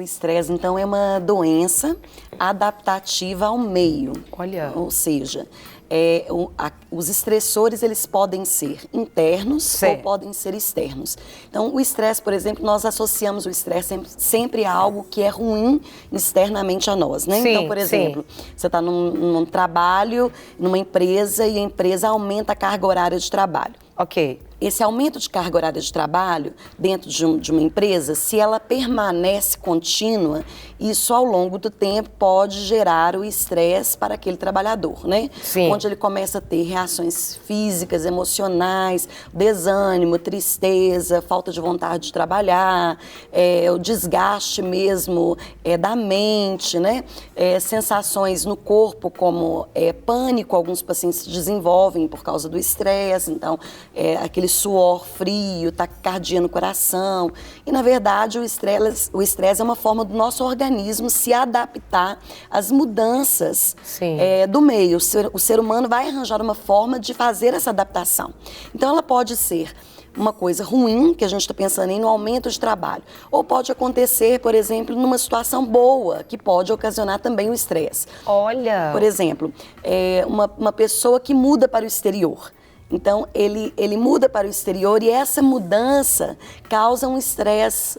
O estresse, então, é uma doença adaptativa ao meio. Olha. Ou seja, os estressores, eles podem ser internos Certo. ou podem ser externos. Então, o estresse, por exemplo, nós associamos o estresse sempre a algo que é ruim externamente a nós, né? Sim, então, por exemplo, você está num trabalho, numa empresa, e a empresa aumenta a carga horária de trabalho. Ok. Esse aumento de carga horária de trabalho dentro de uma empresa, se ela permanece contínua, isso ao longo do tempo pode gerar o estresse para aquele trabalhador, né? Sim. Onde ele começa a ter reações físicas, emocionais, desânimo, tristeza, falta de vontade de trabalhar, o desgaste mesmo da mente, né? Sensações no corpo como pânico, alguns pacientes desenvolvem por causa do estresse, então aquele suor frio, taquicardia no coração. E, na verdade, o estresse é uma forma do nosso organismo se adaptar às mudanças do meio. O ser humano vai arranjar uma forma de fazer essa adaptação. Então, ela pode ser uma coisa ruim, que a gente está pensando no aumento de trabalho. Ou pode acontecer, por exemplo, numa situação boa, que pode ocasionar também o estresse. Olha! Por exemplo, uma pessoa que muda para o exterior. Então, ele muda para o exterior e essa mudança causa um estresse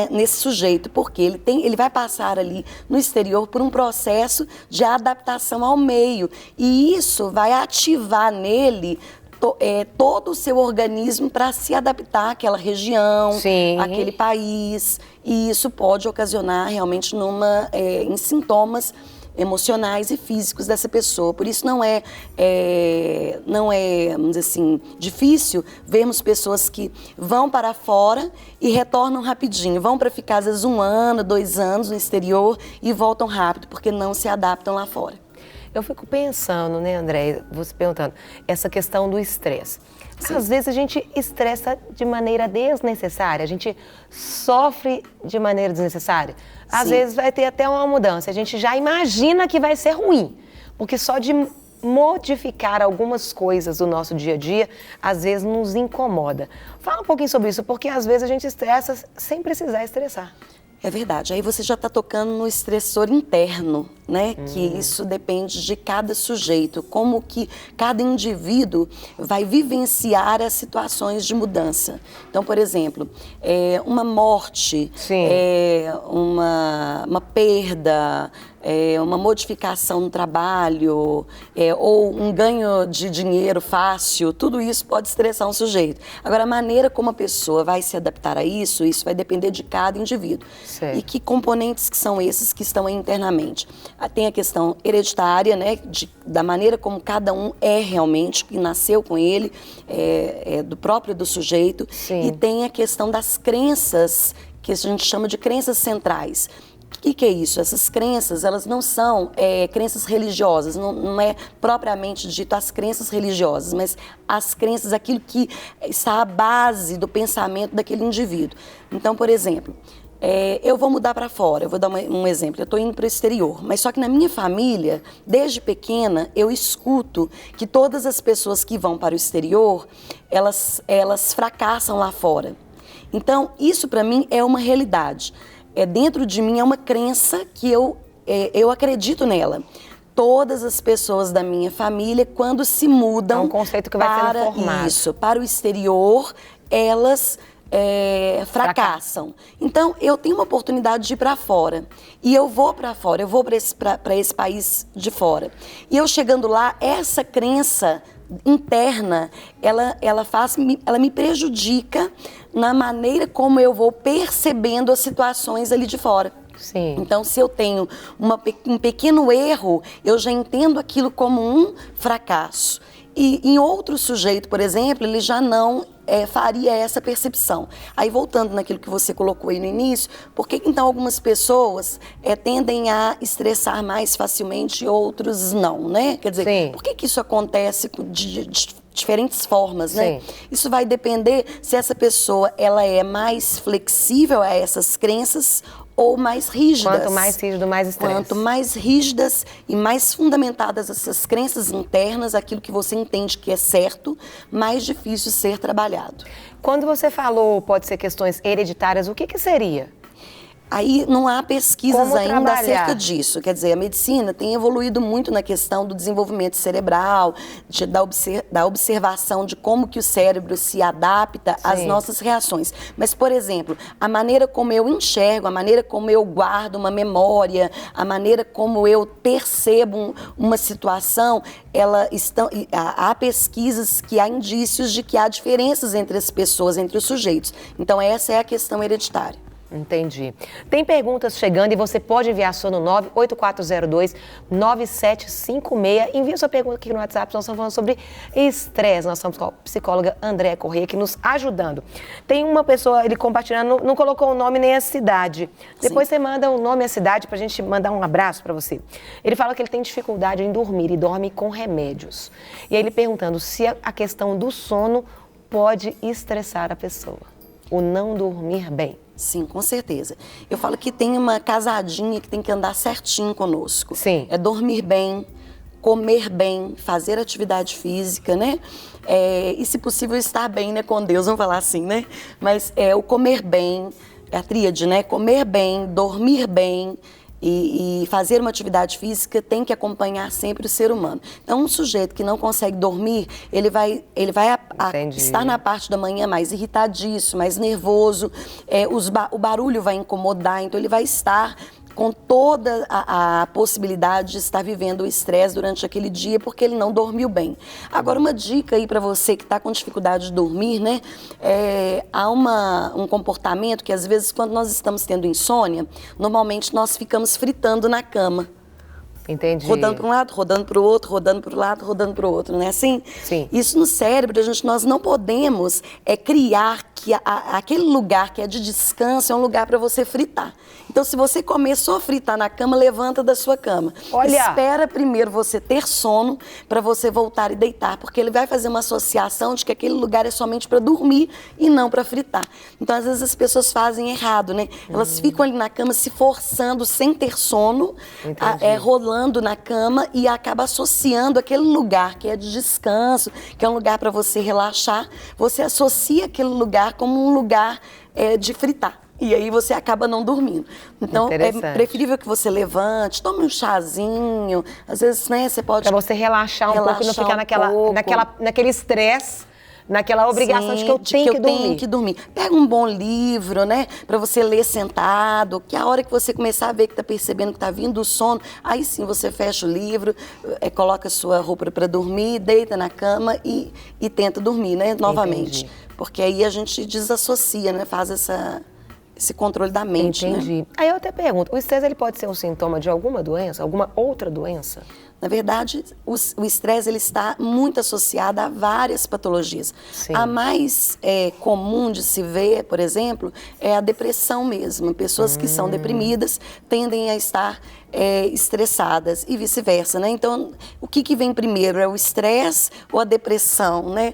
nesse sujeito, porque ele vai passar ali no exterior por um processo de adaptação ao meio. E isso vai ativar nele todo o seu organismo para se adaptar àquela região, àquele país. E isso pode ocasionar realmente em sintomas emocionais e físicos dessa pessoa. Por isso não é, vamos dizer assim, difícil vermos pessoas que vão para fora e retornam rapidinho. Vão para ficar, às vezes, 1 ano, 2 anos no exterior e voltam rápido, porque não se adaptam lá fora. Eu fico pensando, né, André, você perguntando, essa questão do estresse. Às vezes a gente estressa de maneira desnecessária, a gente sofre de maneira desnecessária. Às vezes vai ter até uma mudança, a gente já imagina que vai ser ruim, porque só de modificar algumas coisas do nosso dia a dia, às vezes nos incomoda. Fala um pouquinho sobre isso, porque às vezes a gente estressa sem precisar estressar. É verdade. Aí você já está tocando no estressor interno, né? Que isso depende de cada sujeito, como que cada indivíduo vai vivenciar as situações de mudança. Então, por exemplo, uma morte, uma perda, uma modificação no trabalho, ou um ganho de dinheiro fácil, tudo isso pode estressar um sujeito. Agora, a maneira como a pessoa vai se adaptar a isso vai depender de cada indivíduo. Certo. E que componentes que são esses que estão aí internamente? Tem a questão hereditária, né, da maneira como cada um realmente, que nasceu com ele, do próprio do sujeito. Sim. E tem a questão das crenças, que a gente chama de crenças centrais. O que é isso? Essas crenças, elas não são crenças religiosas, não é propriamente dito as crenças religiosas, mas as crenças, aquilo que está à base do pensamento daquele indivíduo. Então, por exemplo, eu vou mudar para fora, eu vou dar um exemplo, eu estou indo para o exterior, mas só que na minha família, desde pequena, eu escuto que todas as pessoas que vão para o exterior, elas fracassam lá fora. Então, isso para mim é uma realidade. Dentro de mim é uma crença que eu acredito nela. Todas as pessoas da minha família, quando se mudam um conceito que vai sendo formado. Para o exterior, elas fracassam. Então, eu tenho uma oportunidade de ir para fora. E eu vou para fora, eu vou para esse país de fora. E eu chegando lá, essa crença interna, ela me prejudica na maneira como eu vou percebendo as situações ali de fora. Sim. Então, se eu tenho um pequeno erro, eu já entendo aquilo como um fracasso. E em outro sujeito, por exemplo, ele já não faria essa percepção. Aí, voltando naquilo que você colocou aí no início, por que então algumas pessoas tendem a estressar mais facilmente e outros não, né? Quer dizer, Sim. por que isso acontece de diferentes formas, né? Sim. Isso vai depender se essa pessoa ela é mais flexível a essas crenças ou mais rígidas. Quanto mais rígido, mais estresse. Quanto mais rígidas e mais fundamentadas essas crenças internas, aquilo que você entende que é certo, mais difícil ser trabalhado. Quando você falou, pode ser questões hereditárias, o que seria? Aí não há pesquisas Como ainda trabalhar? acerca disso. Quer dizer, a medicina tem evoluído muito na questão do desenvolvimento cerebral, da observação de como que o cérebro se adapta às Sim. nossas reações. Mas, por exemplo, a maneira como eu enxergo, a maneira como eu guardo uma memória, a maneira como eu percebo uma situação, há pesquisas que há indícios de que há diferenças entre as pessoas, entre os sujeitos. Então, essa é a questão hereditária. Entendi. Tem perguntas chegando e você pode enviar sua no 98402-9756. Envia sua pergunta aqui no WhatsApp, nós estamos falando sobre estresse. Nós estamos com a psicóloga Andréa Corrêa aqui nos ajudando. Tem uma pessoa, ele compartilhando, não colocou o nome nem a cidade. Depois você manda o nome e a cidade pra gente mandar um abraço pra você. Ele fala que ele tem dificuldade em dormir e dorme com remédios. E aí ele perguntando se a questão do sono pode estressar a pessoa. O não dormir bem. Sim, com certeza. Eu falo que tem uma casadinha que tem que andar certinho conosco. Sim. É dormir bem, comer bem, fazer atividade física, né? E se possível estar bem, né, com Deus, vamos falar assim, né? Mas o comer bem, é a tríade, né? Comer bem, dormir bem e fazer uma atividade física tem que acompanhar sempre o ser humano. Então, um sujeito que não consegue dormir, ele vai estar na parte da manhã mais irritadiço, mais nervoso, o barulho vai incomodar, então ele vai estar com toda a possibilidade de estar vivendo o estresse durante aquele dia porque ele não dormiu bem. Agora, uma dica aí para você que está com dificuldade de dormir, né? Há um comportamento que às vezes quando nós estamos tendo insônia, normalmente nós ficamos fritando na cama. Entendi. Rodando para um lado, rodando para o outro, rodando para o lado, rodando para o outro, não é assim? Sim. Isso no cérebro, nós não podemos criar que aquele lugar que é de descanso é um lugar para você fritar. Então, se você começou a fritar na cama, levanta da sua cama. Olha! Espera primeiro você ter sono para você voltar e deitar, porque ele vai fazer uma associação de que aquele lugar é somente para dormir e não para fritar. Então, às vezes as pessoas fazem errado, né? Elas ficam ali na cama se forçando sem ter sono, rolando na cama e acaba associando aquele lugar que é de descanso, que é um lugar para você relaxar, você associa aquele lugar como um lugar de fritar. E aí você acaba não dormindo. Então, é preferível que você levante, tome um chazinho. Às vezes, né, você pode... Para você relaxar um pouco e não ficar naquele estresse, naquela obrigação de que eu tenho que dormir. Pega um bom livro, né, para você ler sentado, que a hora que você começar a ver que está percebendo que está vindo o sono, aí sim você fecha o livro, coloca a sua roupa para dormir, deita na cama e tenta dormir, né, novamente. Entendi. Porque aí a gente desassocia, né, faz esse controle da mente. Entendi. Né? Aí eu até pergunto, o estresse ele pode ser um sintoma de alguma doença, alguma outra doença? Na verdade, o estresse ele está muito associado a várias patologias. Sim. A mais comum de se ver, por exemplo, é a depressão mesmo. Pessoas que são deprimidas tendem a estar estressadas e vice-versa, né? Então, o que vem primeiro? É o estresse ou a depressão, né?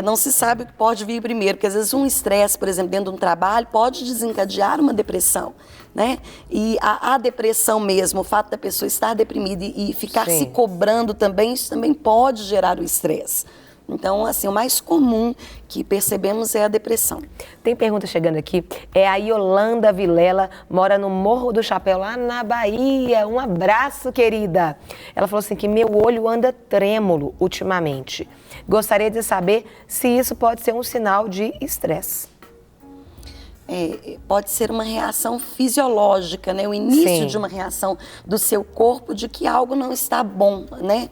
Não se sabe o que pode vir primeiro, porque às vezes um estresse, por exemplo, dentro de um trabalho, pode desencadear uma depressão, né? E a depressão mesmo, o fato da pessoa estar deprimida e ficar se cobrando também, isso também pode gerar o estresse. Então, assim, o mais comum que percebemos é a depressão. Tem pergunta chegando aqui, é a Yolanda Vilela, mora no Morro do Chapéu, lá na Bahia. Um abraço, querida. Ela falou assim que meu olho anda trêmulo ultimamente. Gostaria de saber se isso pode ser um sinal de estresse. Pode ser uma reação fisiológica, né? O início de uma reação do seu corpo de que algo não está bom, né?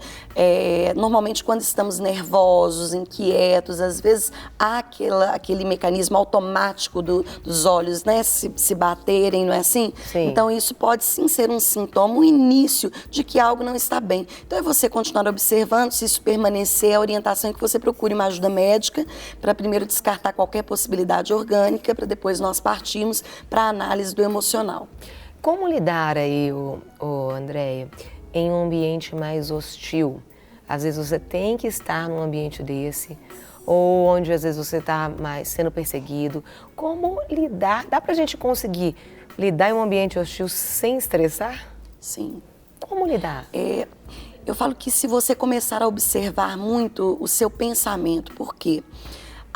Normalmente quando estamos nervosos, inquietos, às vezes há aquele mecanismo automático dos olhos, né? Se baterem, não é assim? Sim. Então isso pode sim ser um sintoma, um início de que algo não está bem. Então é você continuar observando, se isso permanecer, a orientação é que você procure uma ajuda médica para primeiro descartar qualquer possibilidade orgânica, para depois nós partimos para a análise do emocional. Como lidar aí, Andréia, em um ambiente mais hostil? Às vezes você tem que estar num ambiente desse, ou onde às vezes você está mais sendo perseguido. Como lidar? Dá pra gente conseguir lidar em um ambiente hostil sem estressar? Sim. Como lidar? Eu falo que se você começar a observar muito o seu pensamento, por quê?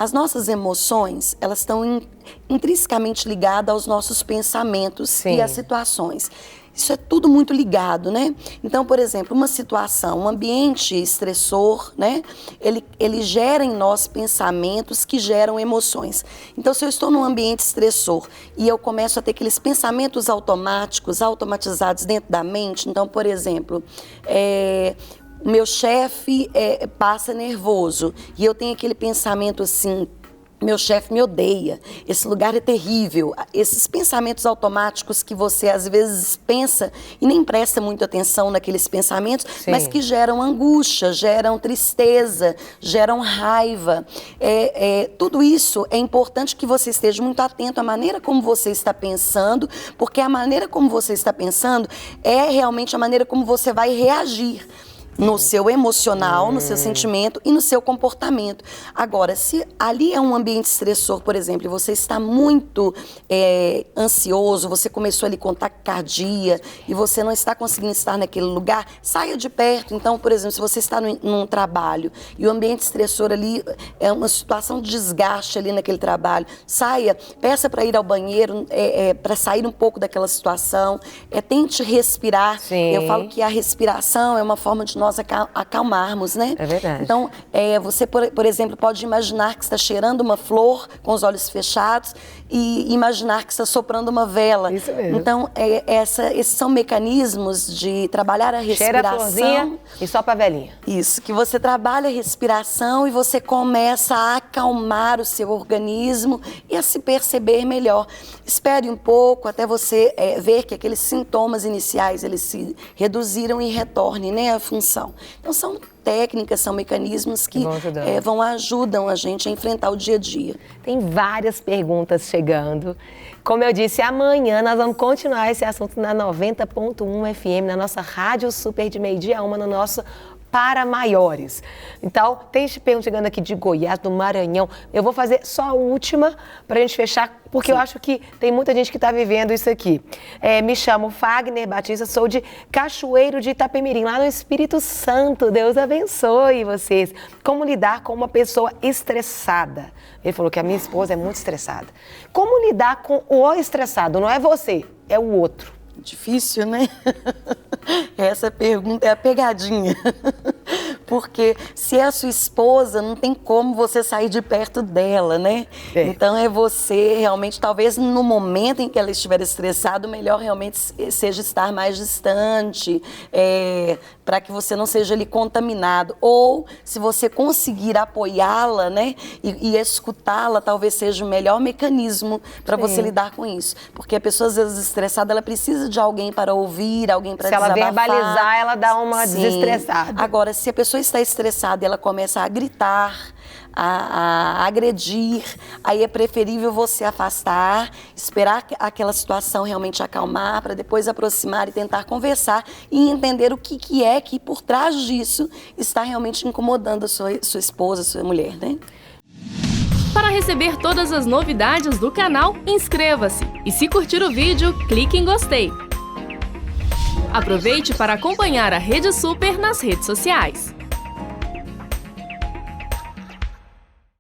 As nossas emoções, elas estão intrinsecamente ligadas aos nossos pensamentos Sim. e às situações. Isso é tudo muito ligado, né? Então, por exemplo, uma situação, um ambiente estressor, né? Ele gera em nós pensamentos que geram emoções. Então, se eu estou num ambiente estressor e eu começo a ter aqueles pensamentos automáticos, automatizados dentro da mente, então, por exemplo, o meu chefe passa nervoso e eu tenho aquele pensamento assim: meu chefe me odeia, esse lugar é terrível. Esses pensamentos automáticos que você às vezes pensa e nem presta muita atenção naqueles pensamentos, Sim. mas que geram angústia, geram tristeza, geram raiva. Tudo isso é importante que você esteja muito atento à maneira como você está pensando, porque a maneira como você está pensando é realmente a maneira como você vai reagir no seu emocional, no seu sentimento e no seu comportamento. Agora, se ali é um ambiente estressor, por exemplo, e você está muito ansioso, você começou ali com taquicardia e você não está conseguindo estar naquele lugar, saia de perto. Então, por exemplo, se você está num trabalho e o ambiente estressor ali é uma situação de desgaste ali naquele trabalho, saia, peça para ir ao banheiro, para sair um pouco daquela situação, tente respirar. Sim. Eu falo que a respiração é uma forma de nós acalmarmos, né? É verdade. Então, você, por exemplo, pode imaginar que está cheirando uma flor com os olhos fechados e imaginar que está soprando uma vela. Isso mesmo. Então, esses são mecanismos de trabalhar a respiração. Cheira a florzinha e sopra a velinha. Isso, que você trabalha a respiração e você começa a acalmar o seu organismo e a se perceber melhor. Espere um pouco até você ver que aqueles sintomas iniciais, eles se reduziram e retornem, né, à função. Então, são técnicas, são mecanismos que ajudam a gente a enfrentar o dia a dia. Tem várias perguntas chegando. Como eu disse, amanhã nós vamos continuar esse assunto na 90.1 FM, na nossa Rádio Super de meio-dia a 1, no nosso Para Maiores. Então, tem pergunta chegando aqui de Goiás, do Maranhão. Eu vou fazer só a última para a gente fechar, porque Sim. Eu acho que tem muita gente que está vivendo isso aqui. Me chamo Fagner Batista, sou de Cachoeiro de Itapemirim, lá no Espírito Santo. Deus abençoe vocês. Como lidar com uma pessoa estressada? Ele falou que a minha esposa é muito estressada. Como lidar com o estressado? Não é você, é o outro. Difícil, né? Essa pergunta é a pegadinha. Porque se é a sua esposa, não tem como você sair de perto dela, né? Então é você realmente, talvez no momento em que ela estiver estressada, o melhor realmente seja estar mais distante, para que você não seja ali contaminado. Ou se você conseguir apoiá-la, né? E escutá-la, talvez seja o melhor mecanismo para você lidar com isso. Porque a pessoa, às vezes, estressada, ela precisa de alguém para ouvir, alguém para desabafar. Se ela verbalizar, ela dá uma desestressada. Agora, se a pessoa está estressada e ela começa a gritar, a agredir, aí é preferível você afastar, esperar aquela situação realmente acalmar, para depois aproximar e tentar conversar e entender o que é que por trás disso está realmente incomodando a sua esposa, a sua mulher, né? Para receber todas as novidades do canal, inscreva-se e se curtir o vídeo, clique em gostei. Aproveite para acompanhar a Rede Super nas redes sociais.